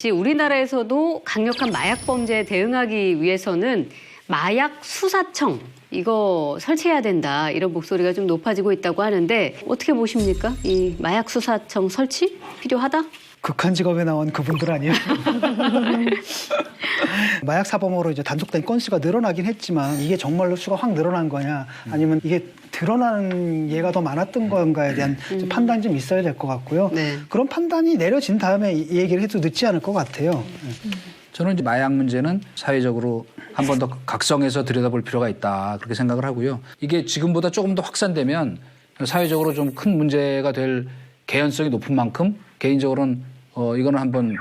우리나라에서도 강력한 마약 범죄에 대응하기 위해서는 마약 수사청 이거 설치해야 된다 이런 목소리가 좀 높아지고 있다고 하는데 어떻게 보십니까? 이 마약 수사청 설치 필요하다? 극한 직업에 나온 그분들 아니에요? 마약 사범으로 이제 단속된 건수가 늘어나긴 했지만 이게 정말로 수가 확 늘어난 거냐 아니면 이게 드러나는 예가 더 많았던 건가에 대한 판단이 좀 있어야 될 것 같고요. 네. 그런 판단이 내려진 다음에 이 얘기를 해도 늦지 않을 것 같아요. 저는 이제 마약 문제는 사회적으로 한 번 더 각성해서 들여다볼 필요가 있다 그렇게 생각을 하고요. 이게 지금보다 조금 더 확산되면 사회적으로 좀 큰 문제가 될 개연성이 높은 만큼 개인적으로는 이거는 한번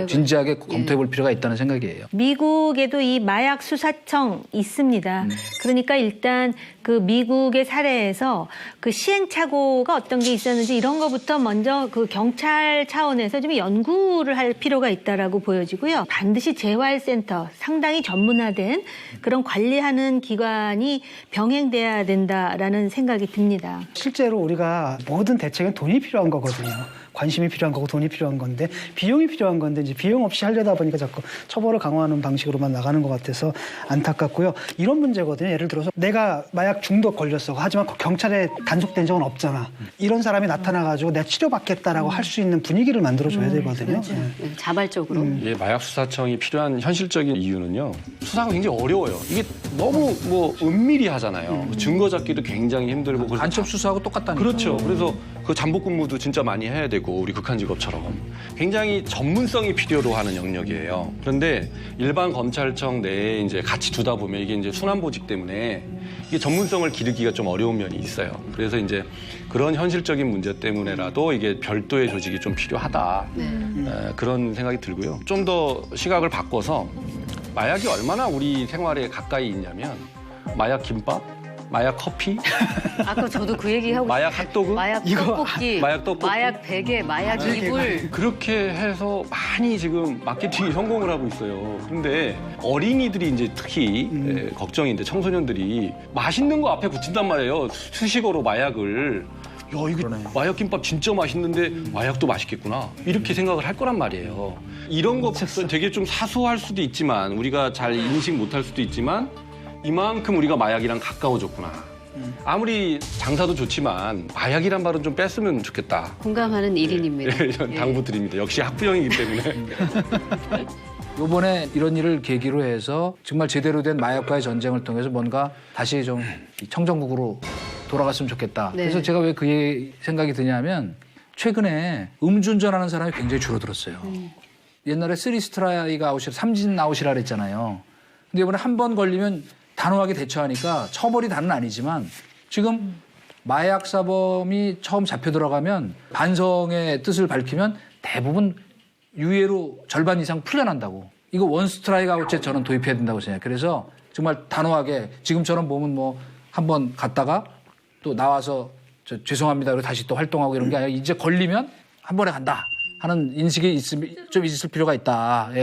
진지하게 검토해 볼 필요가 있다는 생각이에요. 미국에도 이 마약 수사청 있습니다. 그러니까 일단 그 미국의 사례에서 그 시행착오가 어떤 게 있었는지 이런 거부터 먼저 그 경찰 차원에서 좀 연구를 할 필요가 있다라고 보여지고요. 반드시 재활센터 상당히 전문화된 그런 관리하는 기관이 병행돼야 된다라는 생각이 듭니다. 실제로 우리가 모든 대책엔 돈이 필요한 거거든요. 관심이 필요한 거고 돈이 필요한 건데 비용이 필요한 건데 이제 비용 없이 하려다 보니까 자꾸 처벌을 강화하는 방식으로만 나가는 것 같아서 안타깝고요. 이런 문제거든요. 예를 들어서 내가 마약 중독 걸렸어. 하지만 경찰에 단속된 적은 없잖아. 이런 사람이 나타나가지고 내가 치료받겠다라고 할 수 있는 분위기를 만들어줘야 되거든요. 네, 자발적으로. 마약 수사청이 필요한 현실적인 이유는요. 수사가 굉장히 어려워요. 이게 너무 은밀히 하잖아요. 증거 잡기도 굉장히 힘들고. 간첩 수사하고 똑같다니까. 그렇죠. 그래서 그 잠복 근무도 진짜 많이 해야 되고 우리 극한 직업처럼 굉장히 전문성이 필요로 하는 영역이에요. 그런데 일반 검찰청 내에 이제 같이 두다 보면 이게 이제 순환보직 때문에 이게 전문성을 기르기가 좀 어려운 면이 있어요. 그래서 이제 그런 현실적인 문제 때문에라도 이게 별도의 조직이 좀 필요하다. 그런 생각이 들고요. 좀 더 시각을 바꿔서 마약이 얼마나 우리 생활에 가까이 있냐면 마약 김밥, 마약 커피, 아까 저도 그 얘기하고 마약 핫도그, 마약 떡볶이, 마약 떡볶이, 마약 베개, 마약 이불. 그렇게 해서 많이 지금 마케팅이 성공을 하고 있어요. 그런데 어린이들이 이제 특히 걱정인데 청소년들이 맛있는 거 앞에 붙인단 말이에요. 수식어로 마약을. 야, 이거 마약 김밥 진짜 맛있는데 마약도 맛있겠구나. 이렇게 생각을 할 거란 말이에요. 이런 것은 되게 좀 사소할 수도 있지만 우리가 잘 인식 못할 수도 있지만 이만큼 우리가 마약이랑 가까워졌구나. 아무리 장사도 좋지만 마약이란 말은 좀 뺐으면 좋겠다. 공감하는 1인입니다. 당부드립니다. 역시 학부형이기 때문에. 이번에 이런 일을 계기로 해서 정말 제대로 된 마약과의 전쟁을 통해서 뭔가 다시 좀 청정국으로 돌아갔으면 좋겠다. 네. 그래서 제가 왜 그 생각이 드냐면 최근에 음주운전하는 사람이 굉장히 줄어들었어요. 옛날에 3스트라이크 아웃이라 3진 아웃이라 그랬잖아요. 근데 이번에 한 번 걸리면 단호하게 대처하니까 처벌이 다는 아니지만 지금 마약 사범이 처음 잡혀 들어가면 반성의 뜻을 밝히면 대부분 유예로 절반 이상 풀려난다고. 이거 원 스트라이크 아웃제 저는 도입해야 된다고 생각해요. 그래서 정말 단호하게 지금처럼 보면 한 번 갔다가 또 나와서 죄송합니다. 그리고 다시 또 활동하고 이런 게 아니라 이제 걸리면 한 번에 간다 하는 인식이 좀 있을 필요가 있다. 예.